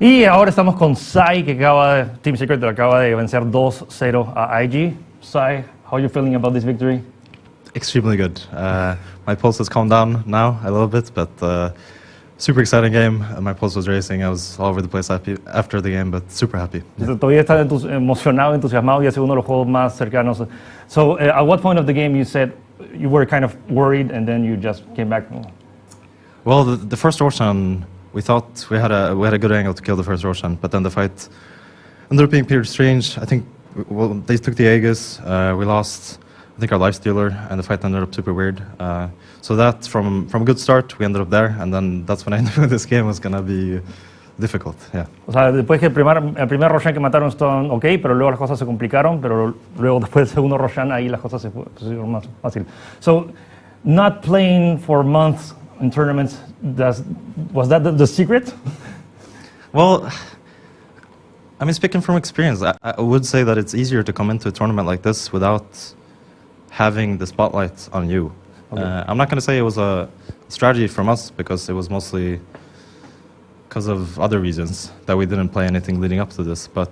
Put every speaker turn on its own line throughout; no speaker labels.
Y ahora estamos con Zai, que Team Secret acaba de vencer 2-0 a IG. Zai, how are you feeling about this victory?
Extremely good. My pulse has calmed down now a little bit, but super exciting game. My pulse was racing. I was all over the place after the game, but super happy. Yeah.
Todavía está emocionado, entusiasmado, y es uno de los juegos más cercanos. So, at what point of the game you said you were kind of worried, and then you just came back?
Well, the first Roshan, we thought we had a good angle to kill the first Roshan, but then the fight ended up being pretty strange. I think they took the Aegis. We lost, I think, our lifestealer, and the fight ended up super weird. So that, from a good start, we ended up there, and then that's when I knew this game was going to be difficult, yeah.
O sea, después que el primer Roshan que mataron estaban ok, pero luego las cosas se complicaron, pero luego después del segundo Roshan, ahí las cosas se pusieron más fácil. So, not playing for months in tournaments, was that the secret?
Well, I mean, speaking from experience, I would say that it's easier to come into a tournament like this without having the spotlight on you. Okay. I'm not going to say it was a strategy from us, because it was mostly because of other reasons that we didn't play anything leading up to this, but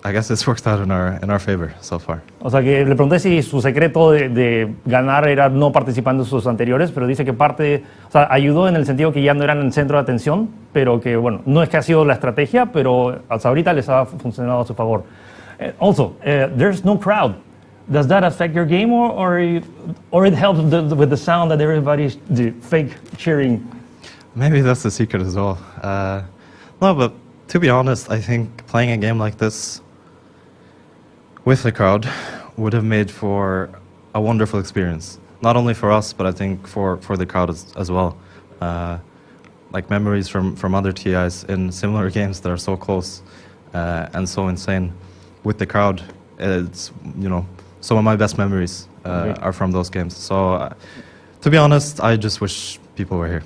I guess it's worked out in our favor so far.
O sea, que le pregunté si su secreto de ganar era no participando en sus anteriores, pero dice que o sea, ayudó en el sentido que ya no eran el centro de atención, pero que, bueno, no es que ha sido la estrategia, pero hasta ahorita les ha funcionado a su favor. Also, there's no crowd. Does that affect your game, or it helps with the sound that everybody's fake cheering?
Maybe that's the secret as well. No, but to be honest, I think playing a game like this with the crowd would have made for a wonderful experience. Not only for us, but I think for the crowd as well. Like memories from other TIs in similar games that are so close and so insane. With the crowd, it's, you know, some of my best memories are from those games. So, to be honest, I just wish people were here.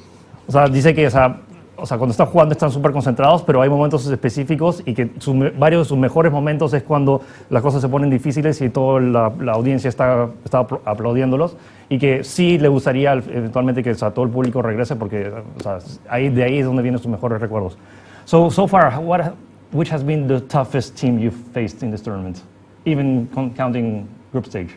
O sea, dice que, o sea, cuando están jugando están súper concentrados, pero hay momentos específicos y que varios de sus mejores momentos es cuando las cosas se ponen difíciles y toda la audiencia está aplaudiéndolos, y que sí le gustaría eventualmente que, o sea, todo el público regrese, porque, o sea, de ahí es donde vienen sus mejores recuerdos. So far, which has been the toughest team you've faced in this tournament, even counting group stage?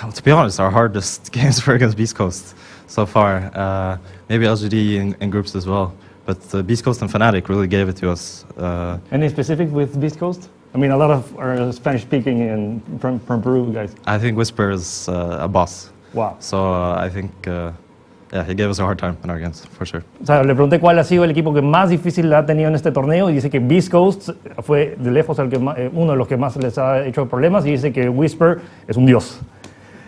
Well, to be honest, our hardest games were against Beast Coast so far. Maybe LGD in groups as well. But Beast Coast and Fnatic really gave it to us.
Any specific with Beast Coast? I mean, a lot of are Spanish-speaking from Peru, guys.
I think Wisper is a boss.
Wow.
So I think, yeah, he gave us a hard time in our games, for sure.
O sea, le pregunté cuál ha sido el equipo que más difícil ha tenido en este torneo, y dice que Beast Coast fue de lejos uno de los que más les ha hecho problemas, y dice que Wisper es un dios.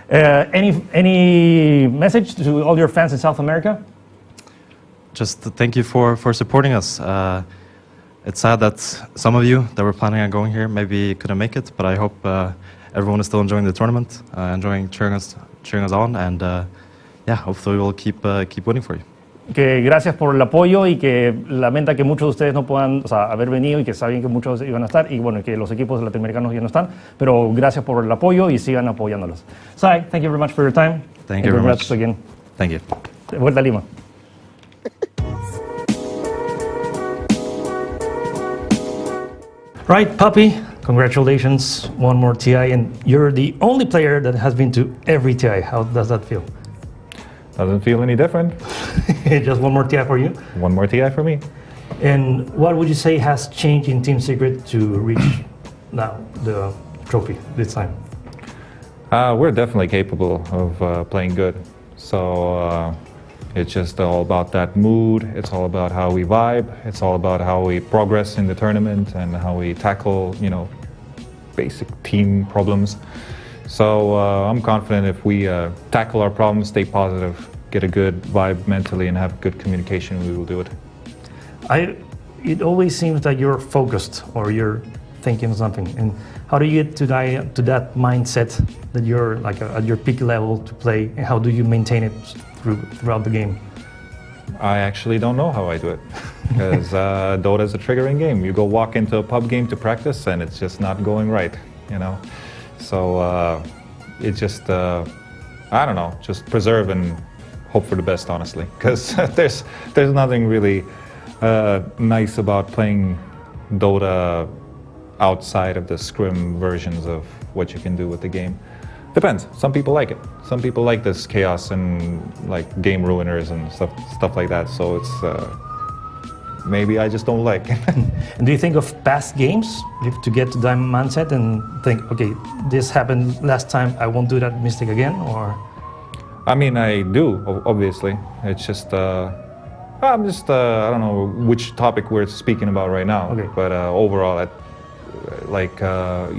Any message to all your fans in South America?
Just thank you for supporting us. It's sad that some of you that were planning on going here maybe couldn't make it, but I hope everyone is still enjoying the tournament, enjoying cheering us on, and yeah, hopefully we'll keep winning for you.
Que gracias por el apoyo, y que lamenta que muchos de ustedes no puedan, o sea, haber venido, y que sabían que muchos iban a estar, y bueno, que los equipos latinoamericanos ya no están, pero gracias por el apoyo y sigan apoyándolos. Zai, thank you very much for your time.
Thank you very much.
Again.
Thank you.
De vuelta a Lima. Right, Puppey, congratulations, one more TI, and you're the only player that has been to every TI. How does that feel?
Doesn't feel any different.
Just one more TI for you?
One more TI for me.
And what would you say has changed in Team Secret to reach now the trophy this time?
We're definitely capable of playing good. So it's just all about that mood. It's all about how we vibe. It's all about how we progress in the tournament and how we tackle, you know, basic team problems. So I'm confident if we tackle our problems, stay positive, get a good vibe mentally, and have good communication, we will do it.
It always seems that you're focused, or you're thinking of something. And how do you get to that mindset that you're like at your peak level to play, and how do you maintain it throughout the game?
I actually don't know how I do it, because Dota is a triggering game. You go walk into a pub game to practice, and it's just not going right, you know. So it's just, I don't know, just preserve and hope for the best, honestly, because there's nothing really nice about playing Dota outside of the scrim versions of what you can do with the game. Depends. Some people like it. Some people like this chaos and like game ruiners and stuff like that. So it's maybe I just don't like it.
And do you think of past games to get to that mindset and think, okay, this happened last time, I won't do that mistake again, or?
I mean, I do, obviously. It's just, I'm just, I don't know which topic we're speaking about right now.
Okay.
But overall,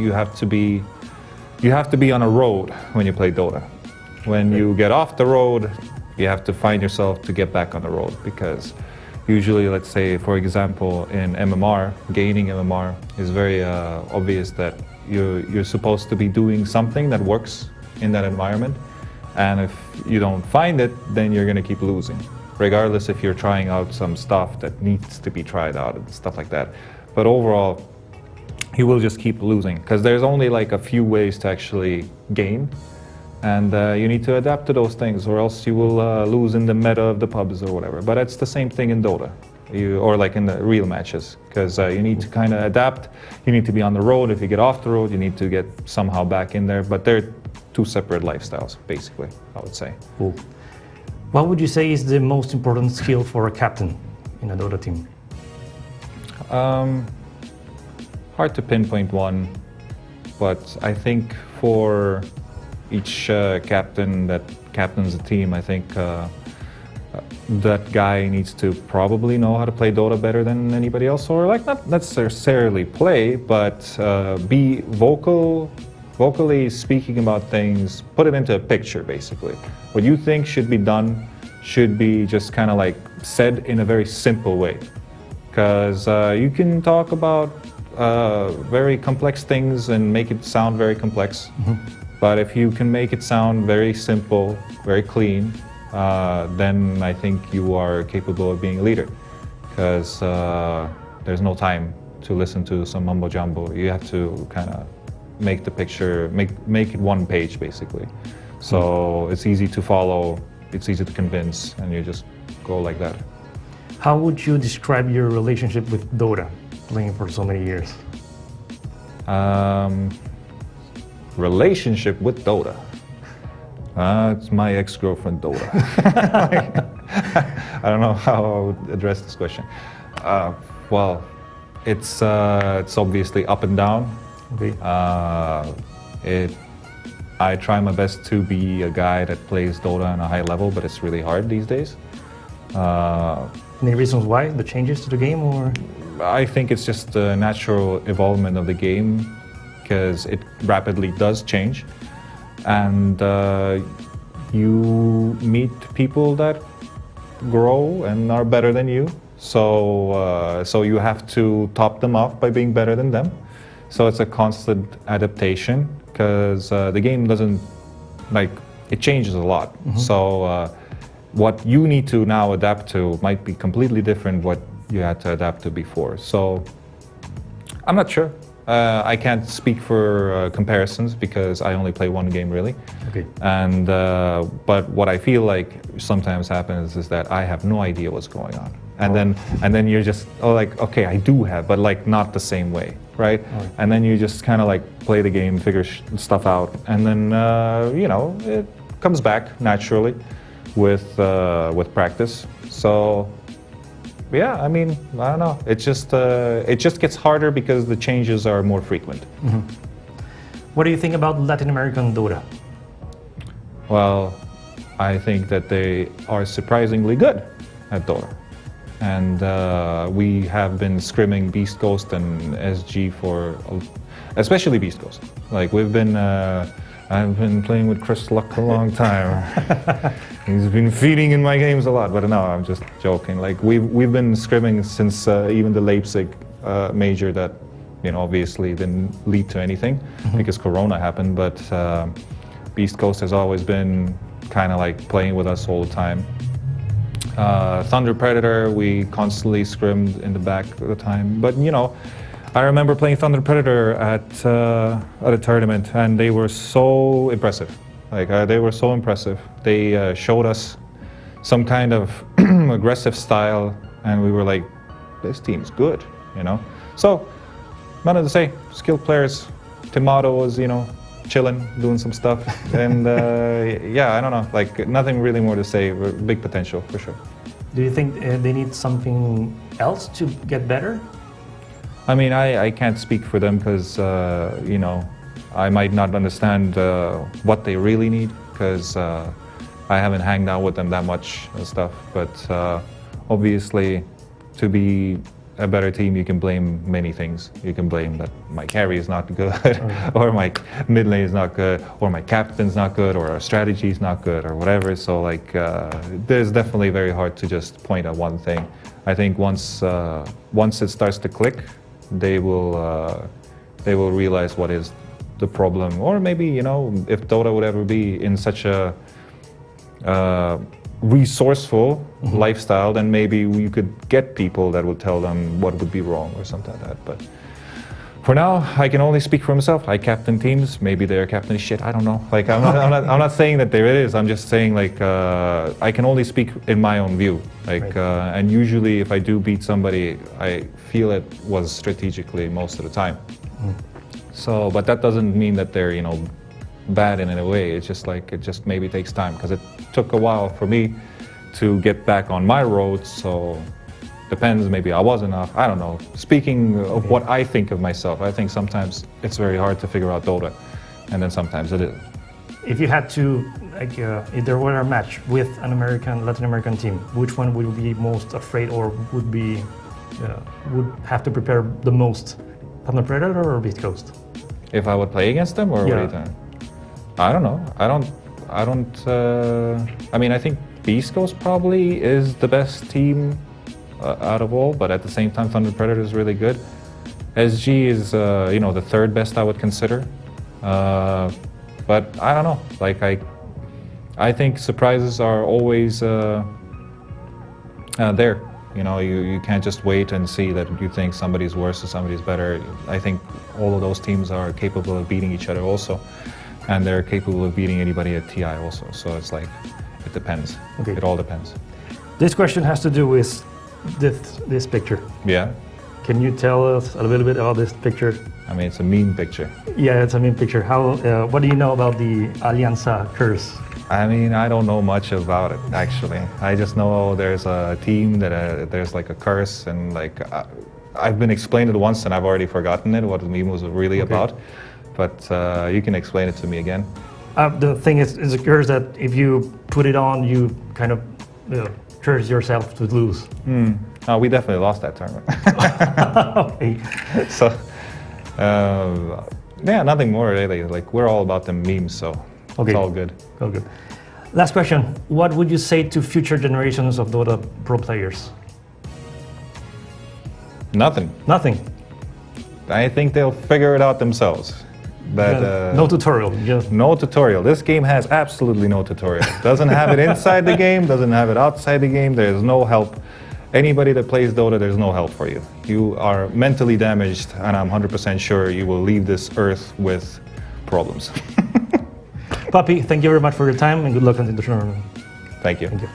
you have to be on a road when you play Dota. When you get off the road, you have to find yourself to get back on the road, because usually, let's say, for example, in MMR, gaining MMR is very obvious that you're supposed to be doing something that works in that environment. And if you don't find it, then you're going to keep losing, regardless if you're trying out some stuff that needs to be tried out and stuff like that. But overall, you will just keep losing, because there's only like a few ways to actually gain. And you need to adapt to those things, or else you will lose in the meta of the pubs or whatever. But it's the same thing in Dota, or like in the real matches, because you need to kind of adapt. You need to be on the road. If you get off the road, you need to get somehow back in there. But they're two separate lifestyles, basically, I would say.
Cool. What would you say is the most important skill for a captain in a Dota team?
Hard to pinpoint one, but I think for each captain that captains a team, I think that guy needs to probably know how to play Dota better than anybody else, or like not necessarily play, but be vocally speaking about things, put it into a picture, basically. What you think should be done should be just kind of like said in a very simple way, because you can talk about very complex things and make it sound very complex. But if you can make it sound very simple, very clean, then I think you are capable of being a leader, because there's no time to listen to some mumbo jumbo. You have to kind of make the picture, make it one page, basically. So it's easy to follow, it's easy to convince, and you just go like that.
How would you describe your relationship with Dota, playing for so many years?
Relationship with Dota. It's my ex-girlfriend Dota. I don't know how I would address this question. Well, it's obviously up and down.
Okay.
I try my best to be a guy that plays Dota on a high level, but it's really hard these days.
Any reasons why? The changes to the game, or?
I think it's just the natural evolvement of the game, because it rapidly does change, and you meet people that grow and are better than you, so you have to top them off by being better than them. So it's a constant adaptation, because the game doesn't, like, it changes a lot. So what you need to now adapt to might be completely different what you had to adapt to before. So I'm not sure. I can't speak for comparisons, because I only play one game, really.
Okay.
And but what I feel like sometimes happens is that I have no idea what's going on, and then you're just like, okay, I do have, but like not the same way, right? And then you just kind of like play the game, figure stuff out, and then you know, it comes back naturally with practice. So. Yeah, I mean, I don't know. It just gets harder because the changes are more frequent.
What do you think about Latin American Dota?
Well, I think that they are surprisingly good at Dota. And we have been scrimming Beast Ghost and SG for, especially Beast Ghost. Like, I've been playing with Chris Luck a long time. He's been feeding in my games a lot, but no, I'm just joking. Like, we've been scrimming since even the Leipzig major that, you know, obviously didn't lead to anything because Corona happened, but Beast Coast has always been kind of like playing with us all the time. Thunder Predator, we constantly scrimmed in the back at the time, but you know, I remember playing Thunder Predator at a tournament, and they were so impressive. Like, they were so impressive. They showed us some kind of aggressive style, and we were like, this team's good, you know? So, nothing to say, skilled players. Tomato was, you know, chilling, doing some stuff, and yeah, I don't know, like nothing really more to say, big potential for sure.
Do you think they need something else to get better?
I mean, I can't speak for them because, you know, I might not understand what they really need because I haven't hanged out with them that much and stuff. But obviously, to be a better team, you can blame many things. You can blame that my carry is not good, or my mid lane is not good, or my captain's not good, or our strategy is not good, or whatever. So like, there's definitely very hard to just point at one thing. I think once it starts to click, they will realize what is the problem, or maybe, you know, if Dota would ever be in such a resourceful lifestyle, then maybe you could get people that would tell them what would be wrong or something like that. But for now, I can only speak for myself. I captain teams. Maybe their captain is shit. I don't know. Like I'm not saying that there it is. I'm just saying like I can only speak in my own view. Like and usually if I do beat somebody, I feel it was strategically most of the time. So, but that doesn't mean that they're, you know, bad in a way. It's just like it just maybe takes time because it took a while for me to get back on my road. So depends, maybe I was enough, I don't know. Speaking of what I think of myself, I think sometimes it's very hard to figure out Dota, and then sometimes it is. If you had to, like, if there were a match with an Latin American team, which one would you be most afraid or would have to prepare the most? Thunder Predator or Beast Coast? If I would play against them, or what are you saying? I don't know. I mean, I think Beast Coast probably is the best team out of all, but at the same time, Thunder Predator is really good. SG is, you know, the third best I would consider. But I don't know. Like, I think surprises are always there. You know, you can't just wait and see that you think somebody's worse or somebody's better. I think all of those teams are capable of beating each other also. And they're capable of beating anybody at TI also. So it's like, it depends. Okay. It all depends. This question has to do with this picture. Yeah. Can you tell us a little bit about this picture? I mean, it's a meme picture. Yeah, it's a meme picture. How? What do you know about the Alianza curse? I mean, I don't know much about it, actually. I just know there's a team that there's like a curse, and like I've been explained it once and I've already forgotten it, what the meme was really about. But you can explain it to me again. The thing is a curse that if you put it on, you kind of curse yourself to lose. Oh, we definitely lost that tournament. Okay. So, yeah, nothing more really. Like, we're all about the memes, so it's all good. All good. Last question. What would you say to future generations of Dota pro players? Nothing. Nothing. I think they'll figure it out themselves. But no tutorial. Just no tutorial. This game has absolutely no tutorial. Doesn't have it inside the game, doesn't have it outside the game. There's no help. Anybody that plays Dota, there's no help for you. You are mentally damaged, and I'm 100% sure you will leave this earth with problems. Puppey, thank you very much for your time, and good luck on the tournament. Thank you. Thank you.